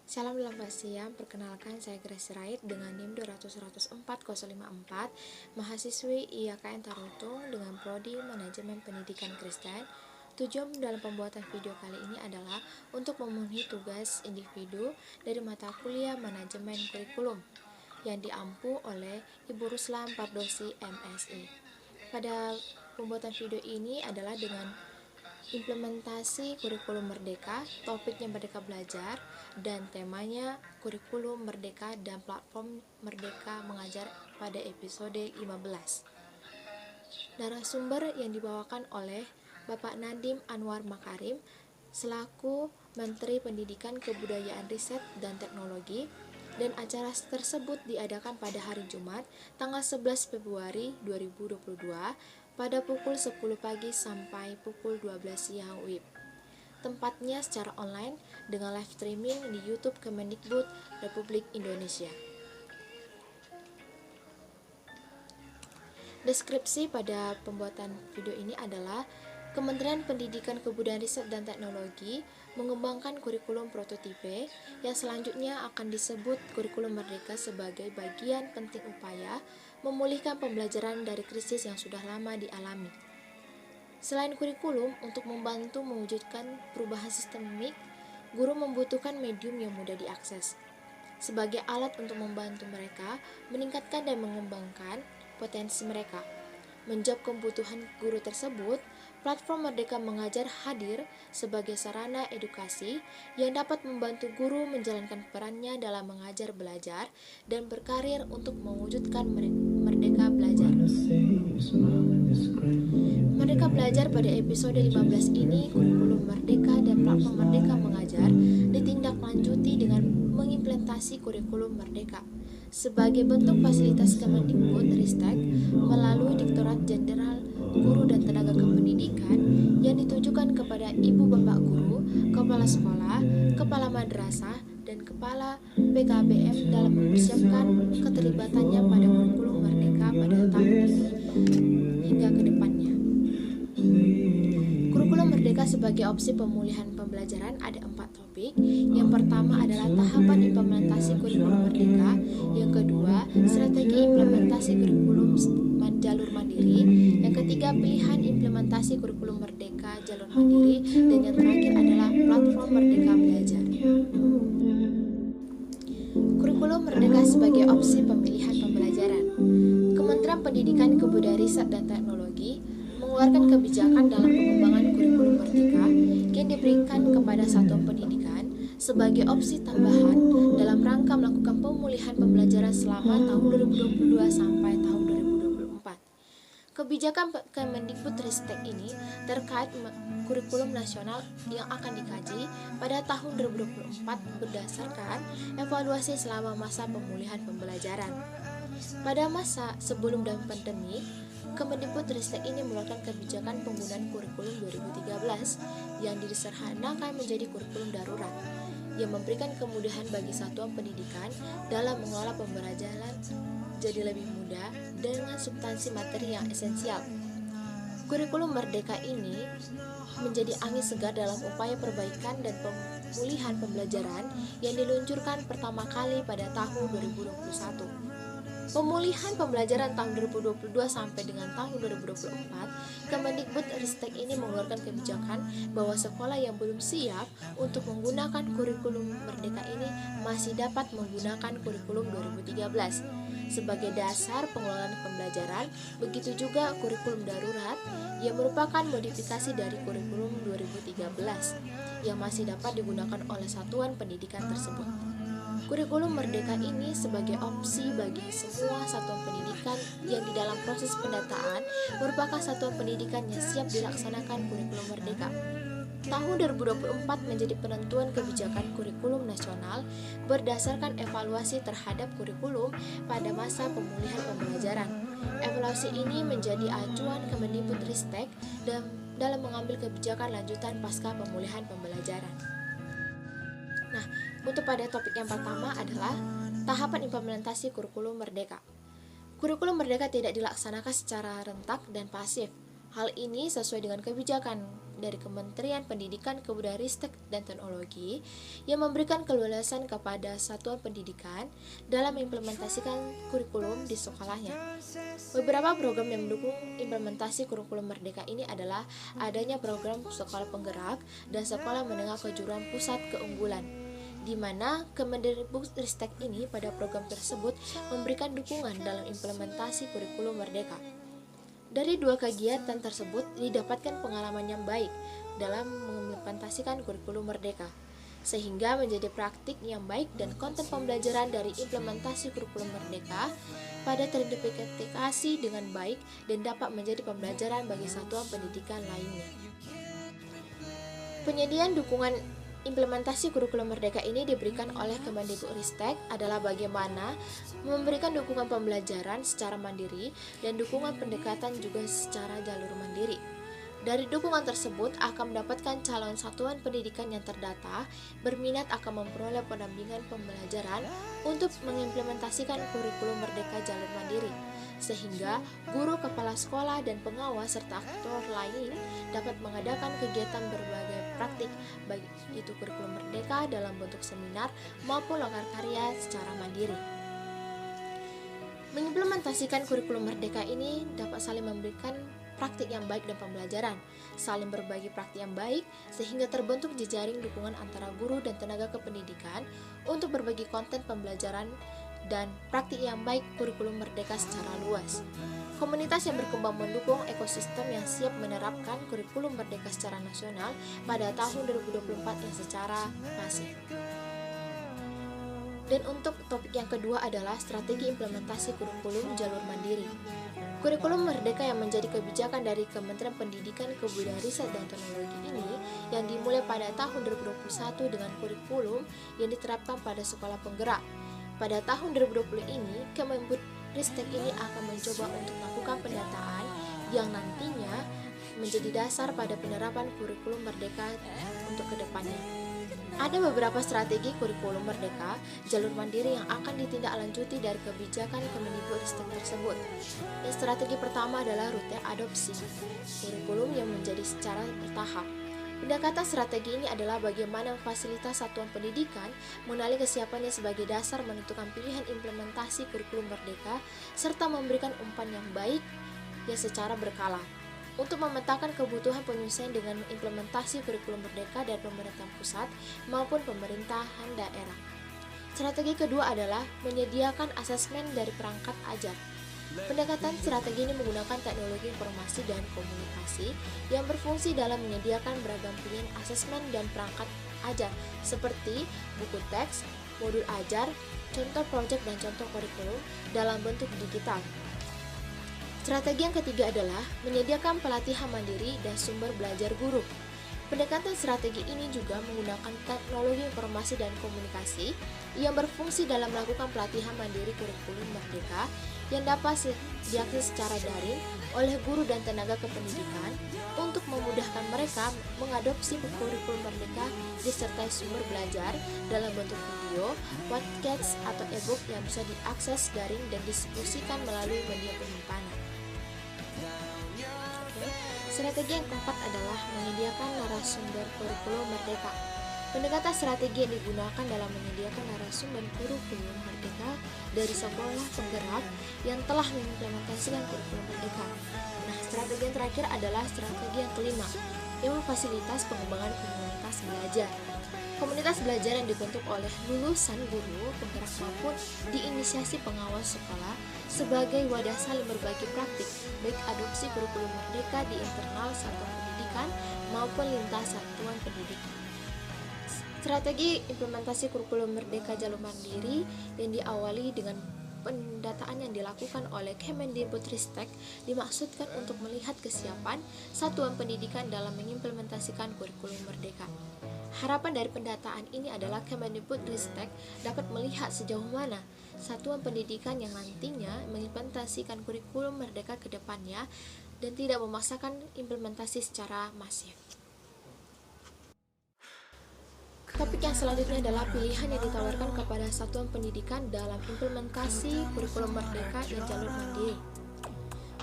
Salam dalam bahasa Siam, perkenalkan saya Grace Rait dengan NIM 200104054, mahasiswi IAKN Tarutung dengan Prodi Manajemen Pendidikan Kristen. Tujuan dalam pembuatan video kali ini adalah untuk memenuhi tugas individu dari mata kuliah Manajemen Kurikulum yang diampu oleh Ibu Ruslan Pardosi MSI. Pada pembuatan video ini adalah dengan implementasi kurikulum merdeka, topiknya Merdeka Belajar, dan temanya kurikulum merdeka dan platform Merdeka Mengajar pada episode 15. Narasumber yang dibawakan oleh Bapak Nadiem Anwar Makarim selaku Menteri Pendidikan, Kebudayaan, Riset, dan Teknologi, dan acara tersebut diadakan pada hari Jumat, tanggal 11 Februari 2022 pada pukul 10 pagi sampai pukul 12 siang WIB. Tempatnya secara online dengan live streaming di YouTube Kemendikbud Republik Indonesia. Deskripsi pada pembuatan video ini adalah Kementerian Pendidikan, Kebudayaan, Riset, dan Teknologi mengembangkan kurikulum prototipe yang selanjutnya akan disebut kurikulum merdeka sebagai bagian penting upaya memulihkan pembelajaran dari krisis yang sudah lama dialami. Selain kurikulum, untuk membantu mewujudkan perubahan sistemik, guru membutuhkan medium yang mudah diakses. Sebagai alat untuk membantu mereka meningkatkan dan mengembangkan potensi mereka. Menjawab kebutuhan guru tersebut, platform Merdeka Mengajar hadir sebagai sarana edukasi yang dapat membantu guru menjalankan perannya dalam mengajar belajar dan berkarir untuk mewujudkan Merdeka Belajar. Merdeka Belajar pada episode 15 ini, kurikulum Merdeka dan platform Merdeka Mengajar ditindaklanjuti dengan mengimplementasi kurikulum Merdeka sebagai bentuk fasilitas Kemendikbudristek melalui Direktorat Jenderal Guru dan Tenaga Kependidikan yang ditujukan kepada ibu bapak guru, kepala sekolah, kepala madrasah, dan kepala PKBM dalam mempersiapkan keterlibatannya pada kurikulum Merdeka pada tahun ini hingga ke depannya. Kurikulum Merdeka sebagai opsi pemulihan pembelajaran ada 4 topik. Yang pertama adalah tahapan implementasi kurikulum Merdeka. Yang kedua, strategi implementasi kurikulum jalur mandiri. Yang ketiga, pilihan implementasi kurikulum Merdeka jalur mandiri. Dan yang terakhir adalah platform Merdeka Belajar. Kurikulum Merdeka sebagai opsi pemilihan pembelajaran. Kementerian Pendidikan, Kebudayaan, Riset, dan Teknologi mengeluarkan kebijakan dalam pengembangan kurikulum merdeka yang diberikan kepada satuan pendidikan sebagai opsi tambahan dalam rangka melakukan pemulihan pembelajaran selama tahun 2022 sampai tahun 2024. Kebijakan Kemendikbudristek ini terkait kurikulum nasional yang akan dikaji pada tahun 2024 berdasarkan evaluasi selama masa pemulihan pembelajaran. Pada masa sebelum dan pandemi, Kemendikbudristek ini mengeluarkan kebijakan penggunaan kurikulum 2013 yang disederhanakan menjadi kurikulum darurat yang memberikan kemudahan bagi satuan pendidikan dalam mengelola pembelajaran jadi lebih mudah dengan substansi materi yang esensial. Kurikulum merdeka ini menjadi angin segar dalam upaya perbaikan dan pemulihan pembelajaran yang diluncurkan pertama kali pada tahun 2021. Pemulihan pembelajaran tahun 2022 sampai dengan tahun 2024, Kemendikbudristek ini mengeluarkan kebijakan bahwa sekolah yang belum siap untuk menggunakan kurikulum merdeka ini masih dapat menggunakan kurikulum 2013 sebagai dasar pengelolaan pembelajaran. Begitu juga kurikulum darurat yang merupakan modifikasi dari kurikulum 2013 yang masih dapat digunakan oleh satuan pendidikan tersebut. Kurikulum merdeka ini sebagai opsi bagi semua satuan pendidikan yang di dalam proses pendataan merupakan satuan pendidikan yang siap dilaksanakan kurikulum merdeka. Tahun 2024 menjadi penentuan kebijakan kurikulum nasional berdasarkan evaluasi terhadap kurikulum pada masa pemulihan pembelajaran. Evaluasi ini menjadi acuan Kemendikbudristek dalam mengambil kebijakan lanjutan pasca pemulihan pembelajaran. Nah, untuk pada topik yang pertama adalah tahapan implementasi kurikulum merdeka. Kurikulum merdeka tidak dilaksanakan secara rentak dan pasif. Hal ini sesuai dengan kebijakan dari Kementerian Pendidikan, Kebudayaan, Ristek, dan Teknologi yang memberikan keluasan kepada satuan pendidikan dalam mengimplementasikan kurikulum di sekolahnya. Beberapa program yang mendukung implementasi kurikulum merdeka ini adalah adanya program sekolah penggerak dan sekolah menengah kejuruan pusat keunggulan, di mana Kemendikbudristek ini pada program tersebut memberikan dukungan dalam implementasi kurikulum merdeka. Dari dua kegiatan tersebut didapatkan pengalaman yang baik dalam mengimplementasikan kurikulum merdeka, sehingga menjadi praktik yang baik dan konten pembelajaran dari implementasi kurikulum merdeka pada teridentifikasi dengan baik dan dapat menjadi pembelajaran bagi satuan pendidikan lainnya. Penyediaan dukungan implementasi kurikulum merdeka ini diberikan oleh Kemendikbudristek adalah bagaimana memberikan dukungan pembelajaran secara mandiri dan dukungan pendekatan juga secara jalur mandiri. Dari dukungan tersebut akan mendapatkan calon satuan pendidikan yang terdata berminat akan memperoleh pendampingan pembelajaran untuk mengimplementasikan kurikulum merdeka jalur mandiri, sehingga guru, kepala sekolah, dan pengawas serta aktor lain dapat mengadakan kegiatan berbagai praktik baik itu kurikulum merdeka dalam bentuk seminar maupun loka karya secara mandiri. Mengimplementasikan kurikulum merdeka ini dapat saling memberikan praktik yang baik dan pembelajaran, saling berbagi praktik yang baik sehingga terbentuk jejaring dukungan antara guru dan tenaga kependidikan untuk berbagi konten pembelajaran dan praktik yang baik kurikulum merdeka secara luas. Komunitas yang berkembang mendukung ekosistem yang siap menerapkan kurikulum merdeka secara nasional pada tahun 2024 yang secara masif. Dan untuk topik yang kedua adalah strategi implementasi kurikulum jalur mandiri. Kurikulum merdeka yang menjadi kebijakan dari Kementerian Pendidikan, Kebudayaan, Riset, dan Teknologi ini yang dimulai pada tahun 2021 dengan kurikulum yang diterapkan pada sekolah penggerak. Pada tahun 2020 ini, Kemendikbudristek ini akan mencoba untuk melakukan pendataan yang nantinya menjadi dasar pada penerapan kurikulum merdeka untuk kedepannya. Ada beberapa strategi kurikulum merdeka jalur mandiri yang akan ditindaklanjuti dari kebijakan Kemendikbudristek tersebut. Dan strategi pertama adalah rute adopsi kurikulum yang menjadi secara bertahap. Pendekatan strategi ini adalah bagaimana memfasilitasi satuan pendidikan mengenali kesiapannya sebagai dasar menentukan pilihan implementasi kurikulum merdeka serta memberikan umpan yang baik yang secara berkala untuk memetakan kebutuhan penyesuaian dengan implementasi kurikulum merdeka dari pemerintahan pusat maupun pemerintahan daerah. Strategi kedua adalah menyediakan asesmen dari perangkat ajar. Pendekatan strategi ini menggunakan teknologi informasi dan komunikasi yang berfungsi dalam menyediakan beragam pilihan asesmen dan perangkat ajar seperti buku teks, modul ajar, contoh proyek dan contoh kurikulum dalam bentuk digital. Strategi yang ketiga adalah menyediakan pelatihan mandiri dan sumber belajar guru. Pendekatan strategi ini juga menggunakan teknologi informasi dan komunikasi yang berfungsi dalam melakukan pelatihan mandiri kurikulum merdeka yang dapat diakses secara daring oleh guru dan tenaga kependidikan untuk memudahkan mereka mengadopsi kurikulum merdeka disertai sumber belajar dalam bentuk video, podcast, atau e-book yang bisa diakses daring dan didistribusikan melalui media penyimpanan. Strategi yang keempat adalah menyediakan narasumber kurikulum merdeka. Pendekatan strategi yang digunakan dalam menyediakan narasumber kurikulum merdeka dari sekolah penggerak yang telah mengimplementasikan kurikulum merdeka. Nah, strategi yang terakhir adalah strategi yang kelima, yang memfasilitasi pengembangan komunitas belajar. Komunitas belajar yang dibentuk oleh lulusan guru penggerak maupun diinisiasi pengawas sekolah sebagai wadah saling berbagi praktik baik adopsi kurikulum merdeka di internal satuan pendidikan maupun lintas satuan pendidikan. Strategi implementasi kurikulum merdeka jalur mandiri yang diawali dengan pendataan yang dilakukan oleh Kemendikbudristek dimaksudkan untuk melihat kesiapan satuan pendidikan dalam mengimplementasikan kurikulum merdeka. Harapan dari pendataan ini adalah Kemendikbudristek dapat melihat sejauh mana satuan pendidikan yang nantinya mengimplementasikan kurikulum merdeka ke depannya dan tidak memaksakan implementasi secara masif. Topik yang selanjutnya adalah pilihan yang ditawarkan kepada satuan pendidikan dalam implementasi kurikulum merdeka dan jalur mandiri.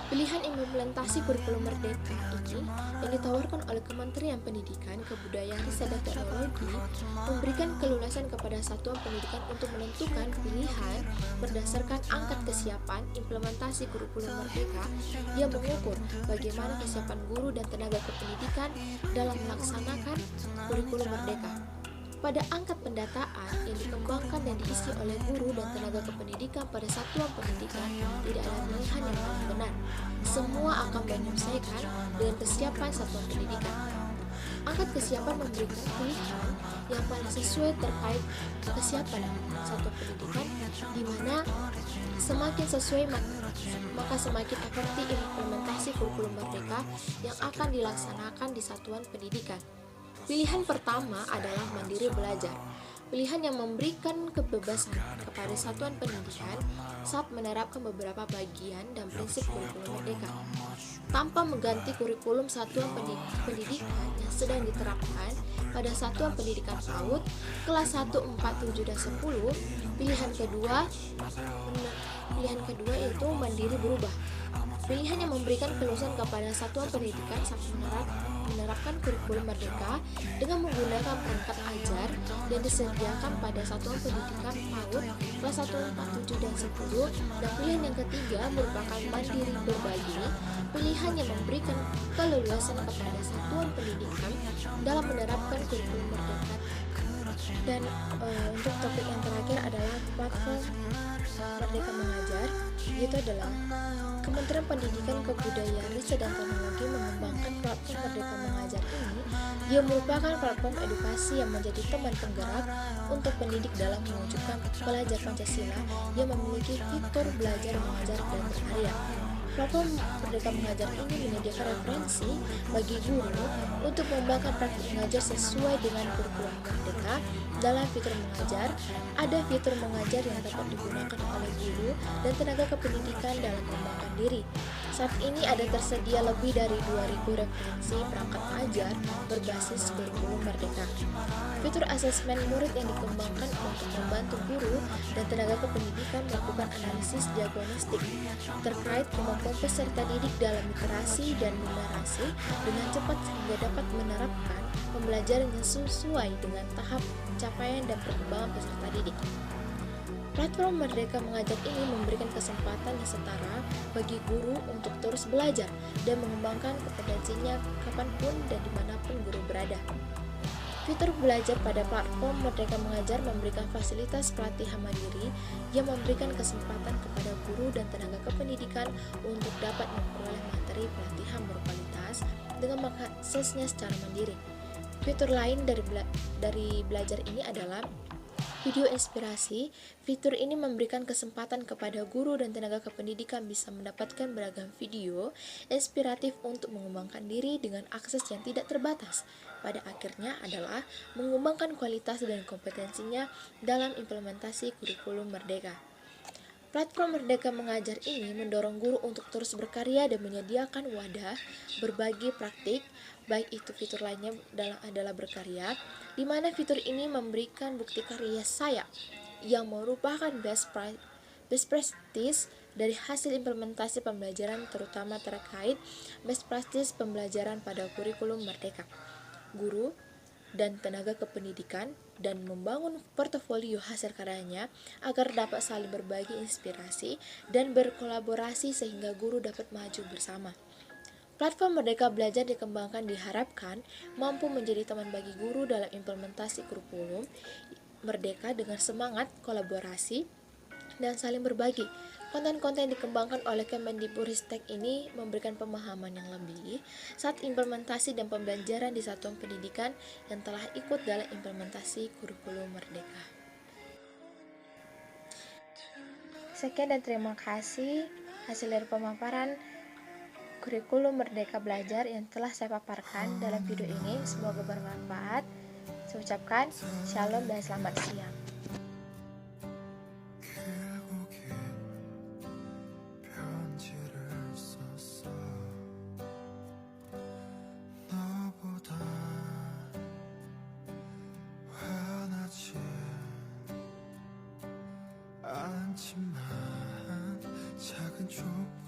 Pilihan implementasi kurikulum merdeka ini yang ditawarkan oleh Kementerian Pendidikan, Kebudayaan, Riset dan Teknologi memberikan keluasan kepada satuan pendidikan untuk menentukan pilihan berdasarkan angkat kesiapan implementasi kurikulum merdeka yang mengukur bagaimana kesiapan guru dan tenaga kependidikan dalam melaksanakan kurikulum merdeka. Pada angkat pendataan yang dikembangkan dan diisi oleh guru dan tenaga kependidikan pada satuan pendidikan, tidak ada pilihan yang paling benar. Semua akan menyesuaikan dengan kesiapan satuan pendidikan. Angkat kesiapan memberikan pilihan yang paling sesuai terkait kesiapan satuan pendidikan, di mana semakin sesuai maka semakin efektif implementasi kurikulum merdeka yang akan dilaksanakan di satuan pendidikan. Pilihan pertama adalah mandiri belajar. Pilihan yang memberikan kebebasan kepada satuan pendidikan saat menerapkan beberapa bagian dan prinsip kurikulum merdeka. Tanpa mengganti kurikulum satuan pendidikan yang sedang diterapkan pada satuan pendidikan PAUD kelas 1, 4, 7, dan 10, pilihan kedua yaitu mandiri berubah. Pilihan yang memberikan keluasan kepada satuan pendidikan saat menerapkan kurikulum merdeka dengan menggunakan perangkat ajar yang disediakan pada satuan pendidikan PAUD kelas 1, 4, 7, dan 10. Dan pilihan yang ketiga merupakan mandiri berbagi. Pilihan yang memberikan keleluasan kepada satuan pendidikan dalam menerapkan kurikulum merdeka. Dan untuk topik yang terakhir adalah platform Merdeka Mengajar, yaitu adalah Kementerian Pendidikan, Kebudayaan, Riset dan Teknologi mengembangkan platform Merdeka Mengajar ini yang merupakan platform edukasi yang menjadi teman penggerak untuk pendidik dalam mewujudkan pelajar Pancasila yang memiliki fitur belajar, mengajar, dan berkarya. Platform Merdeka Mengajar ini menyediakan referensi bagi guru untuk mengembangkan praktik mengajar sesuai dengan kurikulum merdeka. Dalam fitur mengajar, ada fitur mengajar yang dapat digunakan oleh guru dan tenaga kependidikan dalam mengembangkan diri. Saat ini ada tersedia lebih dari 2.000 referensi perangkat ajar berbasis kurikulum merdeka. Fitur asesmen murid yang dikembangkan untuk membantu guru dan tenaga kependidikan melakukan analisis diagnostik terkait kemampuan peserta didik dalam literasi dan numerasi dengan cepat sehingga dapat menerapkan pembelajaran yang sesuai dengan tahap pencapaian dan perkembangan peserta didik. Platform Merdeka Mengajar ini memberikan kesempatan yang setara bagi guru untuk terus belajar dan mengembangkan kompetensinya kapanpun dan dimanapun guru berada. Fitur belajar pada platform Merdeka Mengajar memberikan fasilitas pelatihan mandiri yang memberikan kesempatan kepada guru dan tenaga kependidikan untuk dapat memperoleh materi pelatihan berkualitas dengan mengaksesnya secara mandiri. Fitur lain dari belajar ini adalah video inspirasi. Fitur ini memberikan kesempatan kepada guru dan tenaga kependidikan bisa mendapatkan beragam video inspiratif untuk mengembangkan diri dengan akses yang tidak terbatas. Pada akhirnya adalah mengembangkan kualitas dan kompetensinya dalam implementasi kurikulum merdeka. Platform Merdeka Mengajar ini mendorong guru untuk terus berkarya dan menyediakan wadah berbagi praktik, baik itu fitur lainnya adalah berkarya, di mana fitur ini memberikan bukti karya saya yang merupakan best practice dari hasil implementasi pembelajaran terutama terkait best practice pembelajaran pada kurikulum merdeka. Guru dan tenaga kependidikan dan membangun portofolio hasil karyanya agar dapat saling berbagi inspirasi dan berkolaborasi sehingga guru dapat maju bersama. Platform Merdeka Belajar dikembangkan diharapkan mampu menjadi teman bagi guru dalam implementasi kurikulum merdeka dengan semangat kolaborasi dan saling berbagi. Konten-konten yang dikembangkan oleh Kemendikbudristek ini memberikan pemahaman yang lebih saat implementasi dan pembelajaran di satuan pendidikan yang telah ikut dalam implementasi kurikulum merdeka. Sekian dan terima kasih hasil dari pemaparan kurikulum Merdeka Belajar yang telah saya paparkan dalam video ini. Semoga bermanfaat. Saya ucapkan shalom dan selamat siang. 않지만 작은 촛불